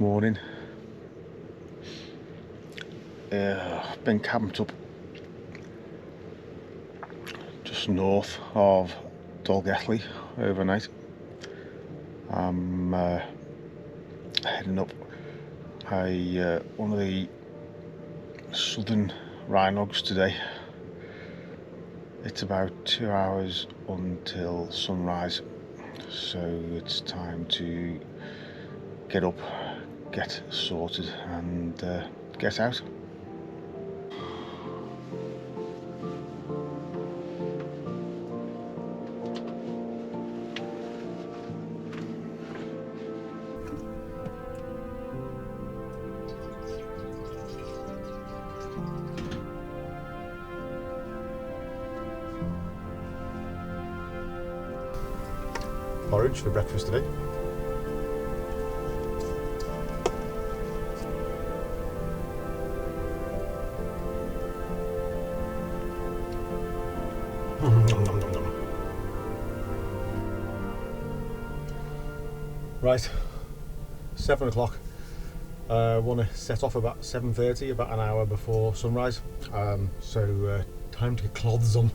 morning. Been camped up just north of Dolgelly overnight. I'm heading up one of the southern Rhinogs today. It's about 2 hours until sunrise, so it's time to get up, get sorted and get out. Porridge for breakfast today. Right, 7 o'clock. Want to set off about 7:30, about an hour before sunrise. So time to get clothes on.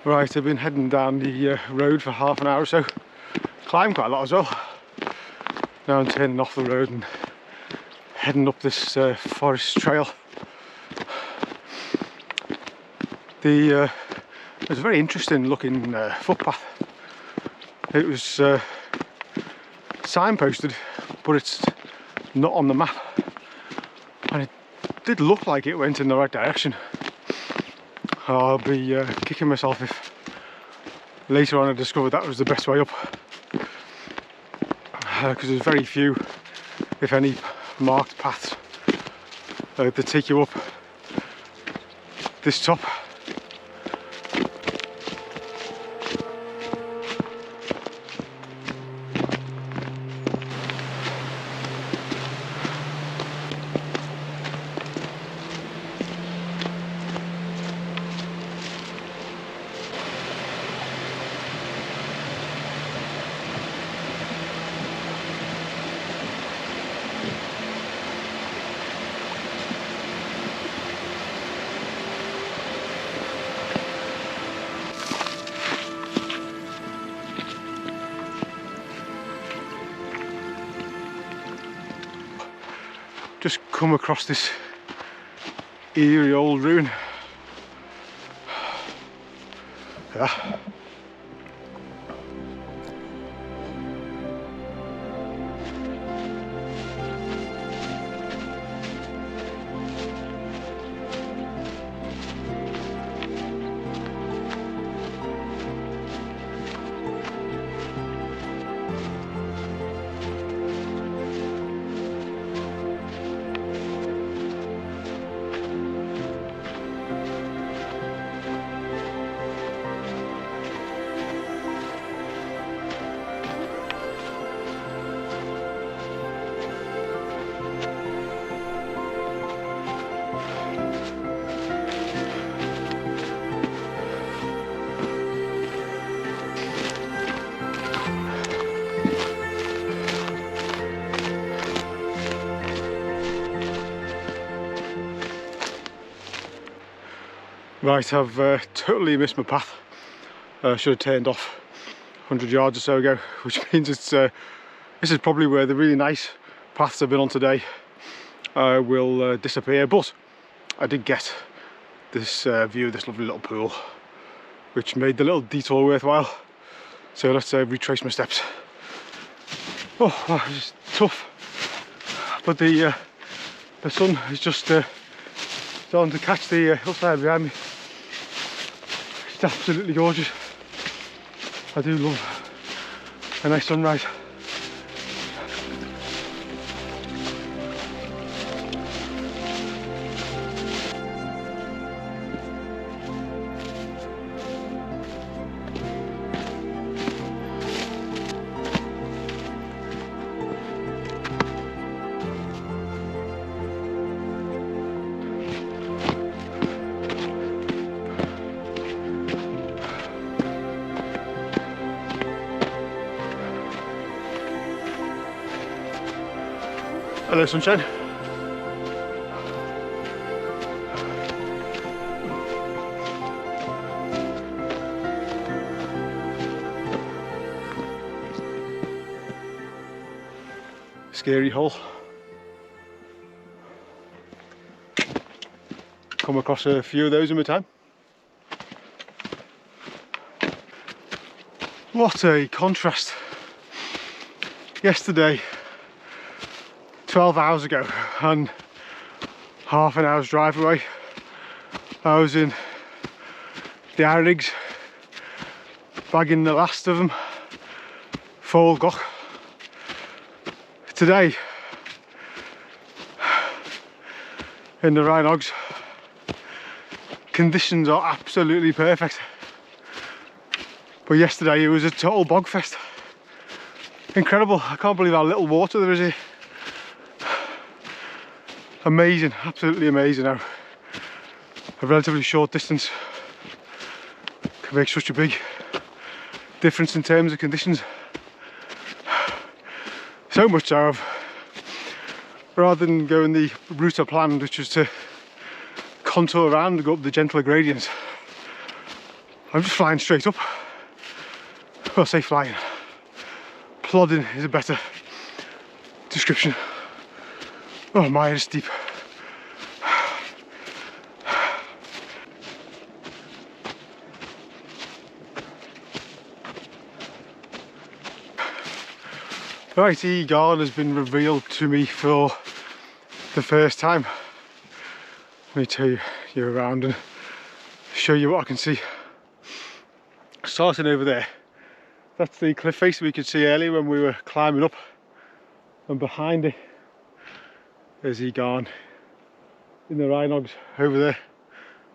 Right, I've been heading down the road for half an hour or so. Climbed quite a lot as well. Now I'm turning off the road and heading up this forest trail. It was a very interesting looking footpath. It was signposted, but it's not on the map. And it did look like it went in the right direction. I'll be kicking myself if later on I discovered that was the best way up, because there's very few, if any, marked paths that take you up this top. Just come across this eerie old ruin. Yeah. Right, I've totally missed my path. Should have turned off 100 yards or so ago, which means it's this is probably where the really nice paths I've been on today will disappear. But I did get this view of this lovely little pool, which made the little detour worthwhile. So let's retrace my steps. Oh, wow, it's tough, but the sun is just starting to catch the hillside behind me. It's absolutely gorgeous. I do love a nice sunrise. Hello, sunshine. Scary hole. Come across a few of those in my time. What a contrast. Yesterday, 12 hours ago, and half an hour's drive away, I was in the Rhinogs, bagging the last of them, Foel Goch. Today, in the Rhinogs, conditions are absolutely perfect. But yesterday it was a total bog fest. Incredible, I can't believe how little water there is here. Amazing, absolutely amazing how a relatively short distance can make such a big difference in terms of conditions. So much so, rather than going the route I planned, which was to contour around and go up the gentler gradients, I'm just flying straight up. Well, I say flying, plodding is a better description. Oh, my, it's steep. Right, the Garn has been revealed to me for the first time. Let me take you around and show you what I can see. Starting over there, that's the cliff face we could see earlier when we were climbing up, and behind it there's the Garn in the Rhinogs over there.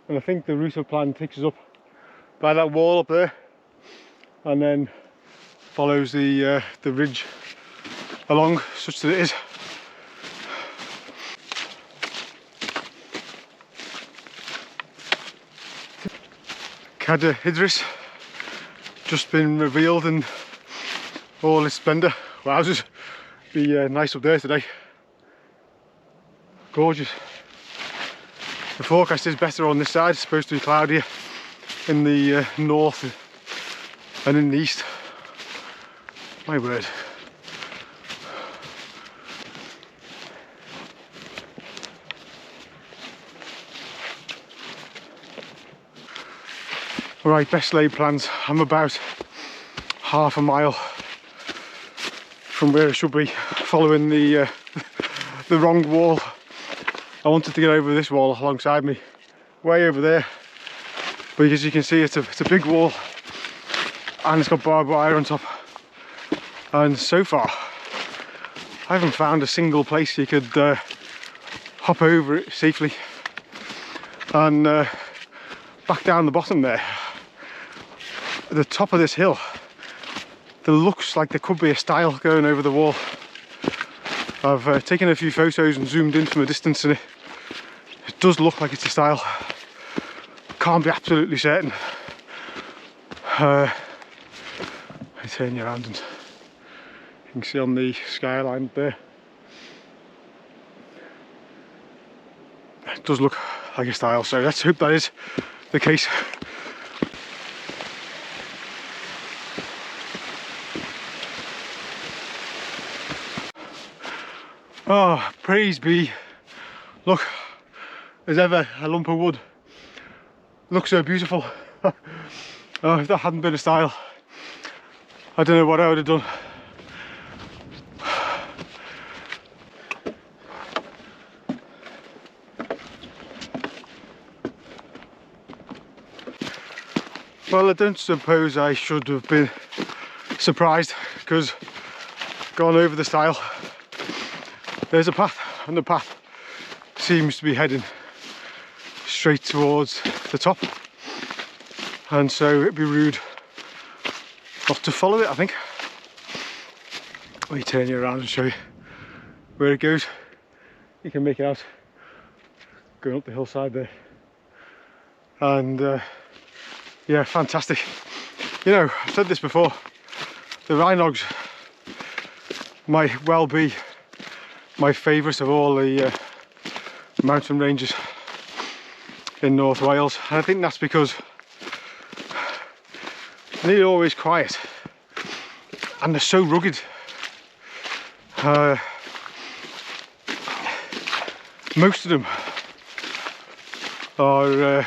And I think the route of plan takes us up by that wall up there, and then follows the ridge along, such that it is Hydris just been revealed in all its splendour. Wowzers, be nice up there today. Gorgeous. The forecast is better on this side. It's supposed to be cloudier in the north and in the east. My word. Right, best laid plans. I'm about half a mile from where I should be, following the wrong wall. I wanted to get over this wall alongside me, way over there, but as you can see, it's a big wall, and it's got barbed wire on top. And so far, I haven't found a single place you could hop over it safely. And back down the bottom there, at the top of this hill, there looks like there could be a stile going over the wall. I've taken a few photos and zoomed in from a distance, and it does look like it's a stile. Can't be absolutely certain. I turn you around and you can see on the skyline there, it does look like a stile, so let's hope that is the case. Oh, praise be. Look, as ever, a lump of wood. Looks so beautiful. Oh, if that hadn't been a style, I don't know what I would have done. Well, I don't suppose I should have been surprised, because gone over the stile. There's a path, and the path seems to be heading straight towards the top, and so it'd be rude not to follow it, I think. Let me turn you around and show you where it goes. You can make it out going up the hillside there, and yeah, fantastic. You know, I've said this before, the Rhinogs might well be my favourite of all the mountain ranges in North Wales, and I think that's because they're always quiet and they're so rugged. Most of them are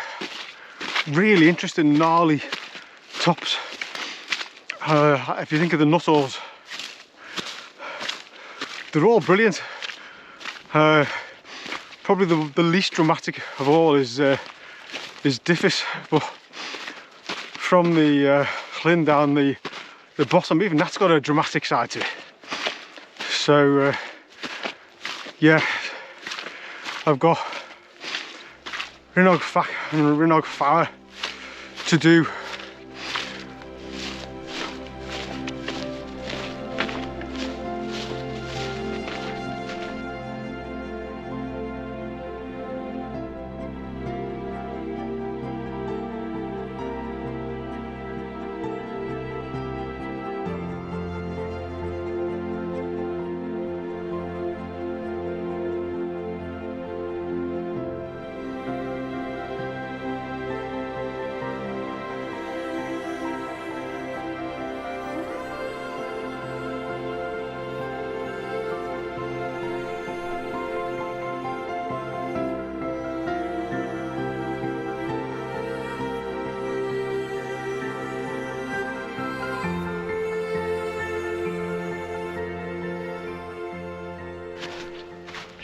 really interesting, gnarly tops. If you think of the Nuttalls, they're all brilliant. Probably the least dramatic of all is Diffus, but from the Llyn down the bottom, even that's got a dramatic side to it. So yeah, I've got Rhinog Fac and Rhinog Fower to do.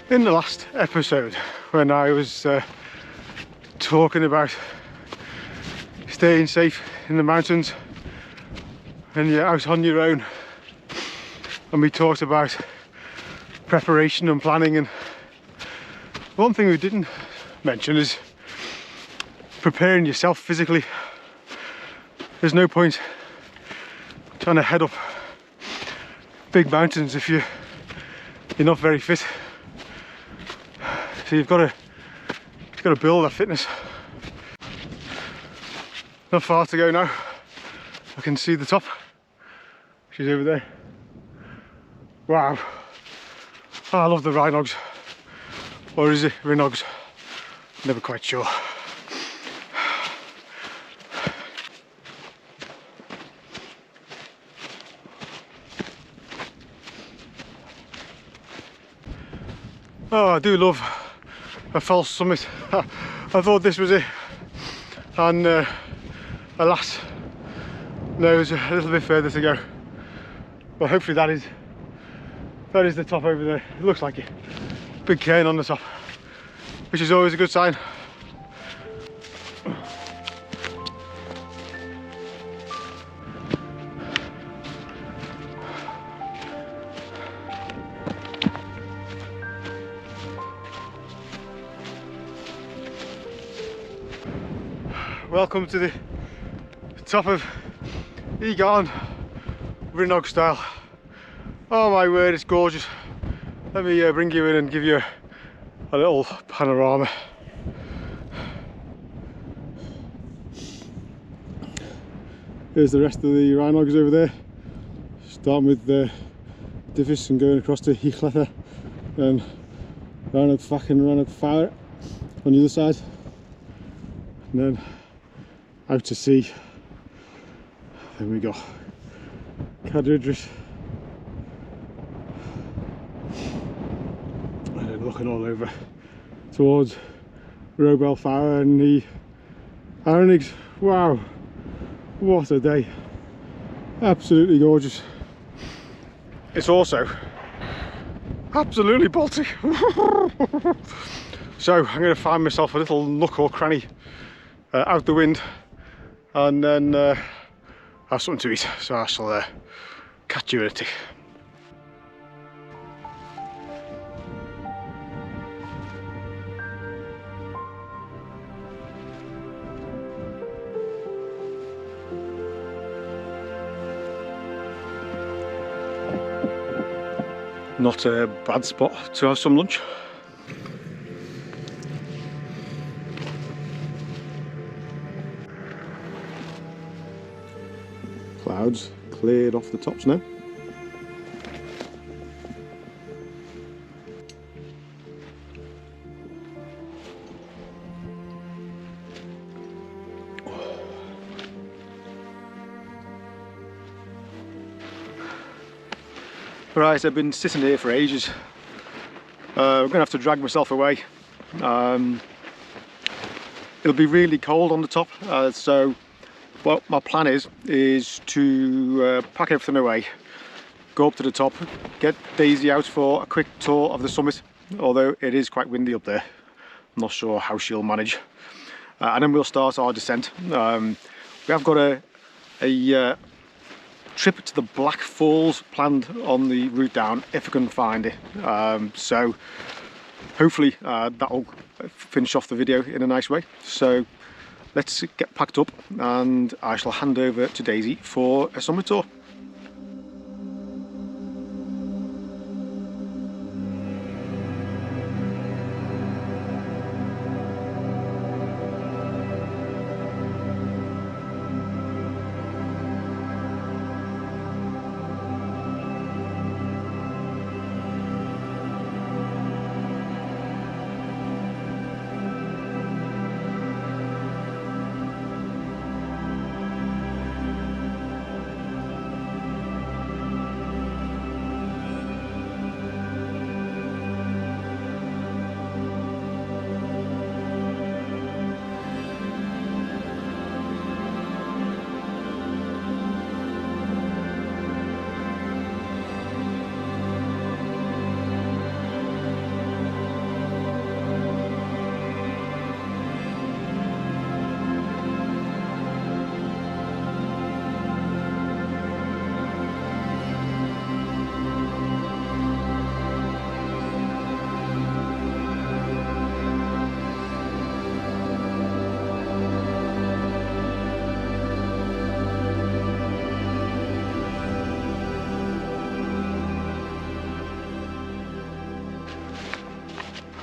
In the last episode, when I was talking about staying safe in the mountains and you're out on your own, and we talked about preparation and planning, and one thing we didn't mention is preparing yourself physically. There's no point trying to head up big mountains if you're not very fit. So you've got to build that fitness. Not far to go now. I can see the top. She's over there. Wow. Oh, I love the Rhinogs. Or is it Rhinogs? Never quite sure. Oh, I do love a false summit. I thought this was it, and alas, no, there's a little bit further to go. But hopefully that is the top over there. It looks like it. Big cairn on the top, which is always a good sign. Welcome to the top of Garn, Rhinog style. Oh my word, it's gorgeous. Let me bring you in and give you a little panorama. Here's the rest of the Rhinogs over there, starting with the Diffus and going across to Heathlether, and Rhinog Fac and Rhinog Fower on the other side, and then out to sea. Then we got Cadridris, and then looking all over towards Rudolph and the Rhinogs. Wow, what a day, absolutely gorgeous. It's also absolutely bolty. So I'm going to find myself a little nook or cranny out the wind, and then have something to eat. So I shall catch you in a tick. Not a bad spot to have some lunch. Clouds cleared off the tops now. Right, I've been sitting here for ages. I'm going to have to drag myself away. It'll be really cold on the top, so what my plan is to pack everything away, go up to the top, get Daisy out for a quick tour of the summit, although it is quite windy up there. I'm not sure how she'll manage. And then we'll start our descent. We have got a trip to the Black Falls planned on the route down, if I can find it. So hopefully that'll finish off the video in a nice way. So let's get packed up and I shall hand over to Daisy for a summit tour.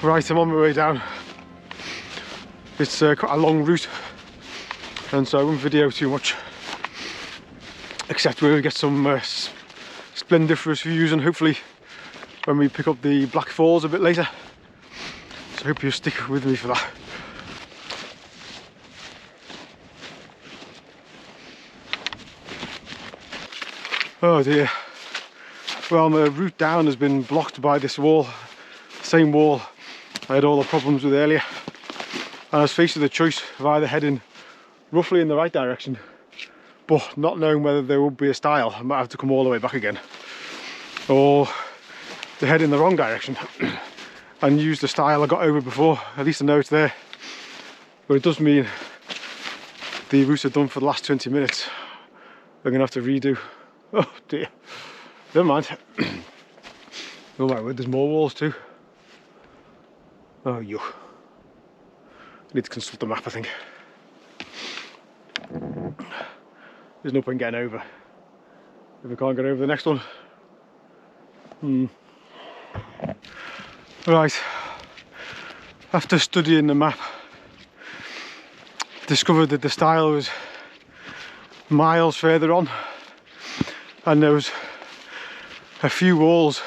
Right, I'm on my way down. It's quite a long route, and so I won't video too much, except we'll get some splendiferous views, and hopefully when we pick up the Black Falls a bit later. So I hope you'll stick with me for that. Oh dear. Well, my route down has been blocked by this wall, same wall I had all the problems with earlier, and I was faced with a choice of either heading roughly in the right direction, but not knowing whether there would be a stile, I might have to come all the way back again, or to head in the wrong direction and use the stile I got over before. At least I know it's there, but it does mean the route I've done for the last 20 minutes I'm gonna have to redo. Oh dear, never mind. Oh my word, there's more walls too. Oh, you. I need to consult the map, I think. There's no point getting over if I can't get over the next one. Right. After studying the map, discovered that the stile was miles further on, and there was a few walls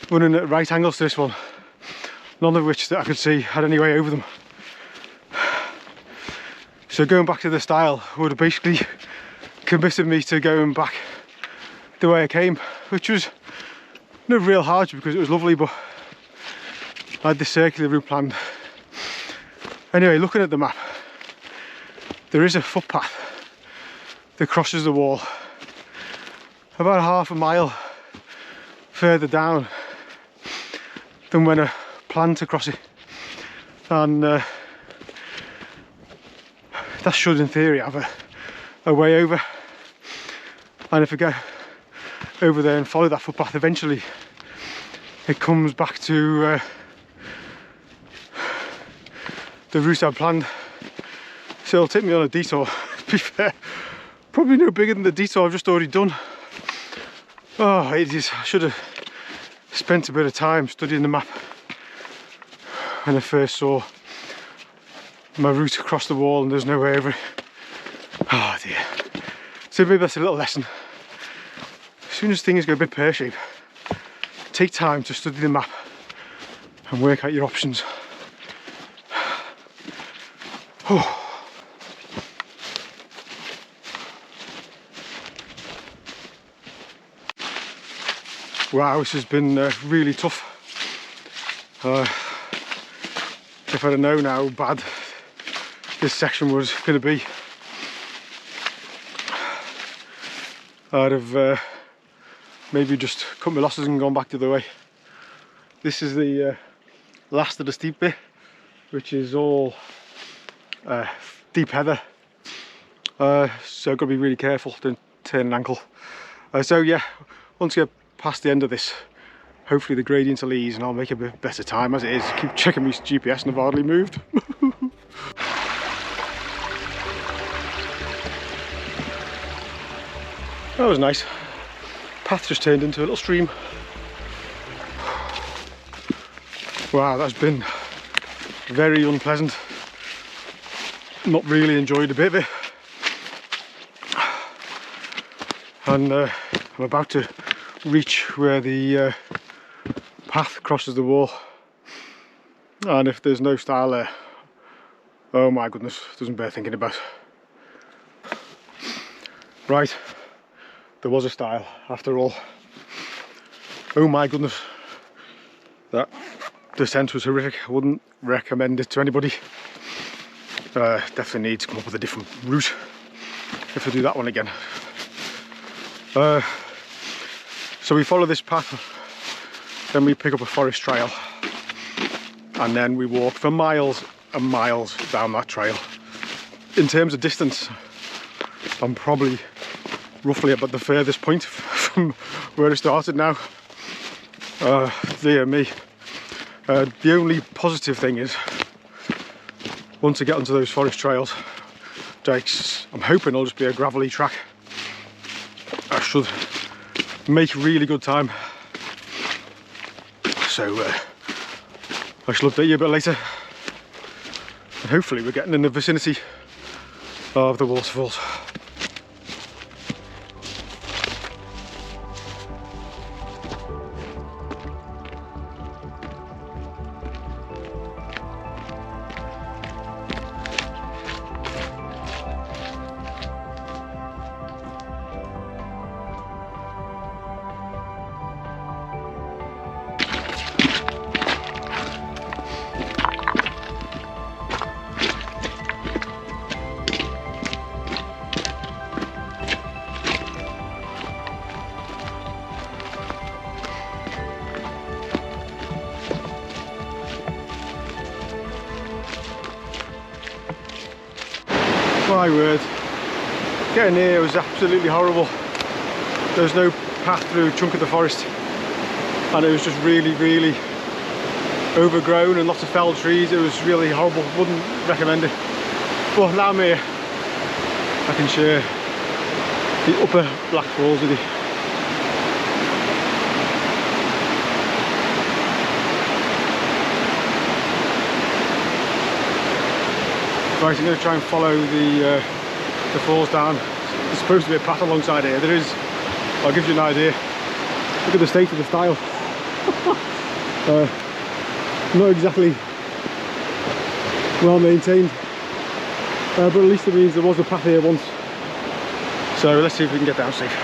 running at right angles to this one, none of which that I could see had any way over them. So going back to the style would have basically committed me to going back the way I came, which was no real hardship because it was lovely, but I had this circular route planned. Anyway, looking at the map, there is a footpath that crosses the wall about half a mile further down than when I planned to cross it, and that should in theory have a way over. And if I go over there and follow that footpath, eventually it comes back to the route I planned. So it'll take me on a detour, to be fair. Probably no bigger than the detour I've just already done. Oh, it is. I should have spent a bit of time studying the map when I first saw my route across the wall and there's no way over it. Oh dear. So maybe that's a little lesson. As soon as things go a bit pear-shaped, take time to study the map and work out your options. Oh. Wow, this has been really tough. If I'd have known how bad this section was going to be, I'd have maybe just cut my losses and gone back the other way. This is the last of the steep bit, which is all deep heather, so I've got to be really careful, don't turn an ankle. So yeah, once I get past the end of this, hopefully the gradients will ease and I'll make a bit better time. As it is, keep checking my GPS and I've hardly moved. That was nice. Path just turned into a little stream. Wow, that's been very unpleasant. Not really enjoyed a bit of it. And I'm about to reach where the path crosses the wall, and if there's no style there, oh my goodness, doesn't bear thinking about. Right, there was a style after all. Oh my goodness, that descent was horrific. I wouldn't recommend it to anybody. Definitely need to come up with a different route if I do that one again. So we follow this path, then we pick up a forest trail, and then we walk for miles and miles down that trail. In terms of distance, I'm probably roughly about the furthest point from where I started now. Dear me. The only positive thing is, once I get onto those forest trails, I'm hoping it'll just be a gravelly track. I should make really good time. So I shall update you a bit later. And hopefully we're getting in the vicinity of the waterfalls. My word, getting here was absolutely horrible. There was no path through a chunk of the forest, and it was just really overgrown and lots of felled trees. It was really horrible, wouldn't recommend it. But now I'm here, I can share the upper Black Falls with you. Right, I'm going to try and follow the falls down. There's supposed to be a path alongside here. There is. I'll give you an idea. Look at the state of the stile. Not exactly well maintained. but at least it means there was a path here once. So let's see if we can get down safe.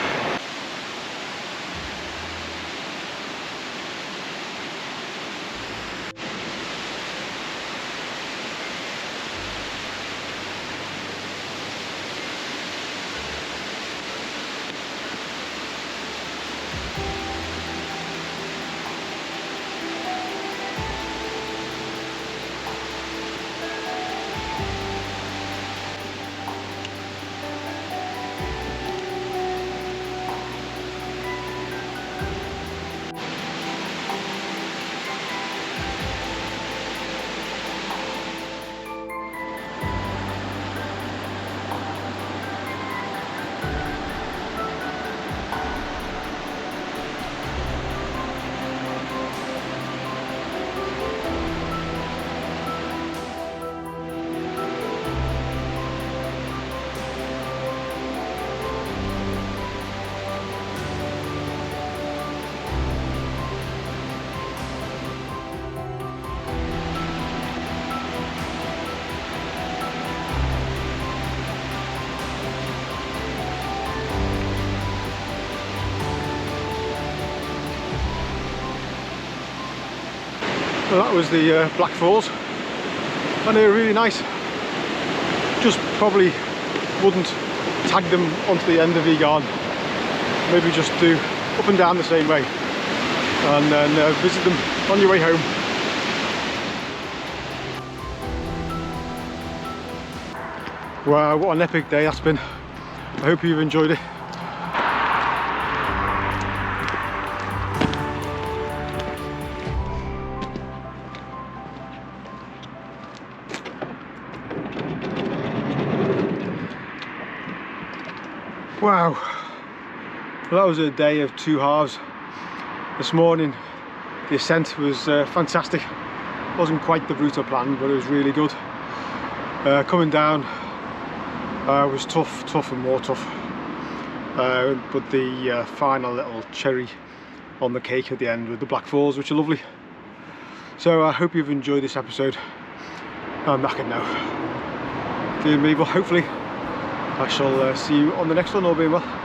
Well, that was the black foals, and they were really nice. Just probably wouldn't tag them onto the end of the Garn. Maybe just do up and down the same way, and then visit them on your way home. Wow, what an epic day that's been. I hope you've enjoyed it. Wow, well, that was a day of two halves. This morning the ascent was fantastic. Wasn't quite the route I planned, but it was really good. Coming down was tough and more tough, but the final little cherry on the cake at the end with the black foals, which are lovely. So I hope you've enjoyed this episode. I'm knackered now. Dear me, but hopefully I shall see you on the next one, all being well.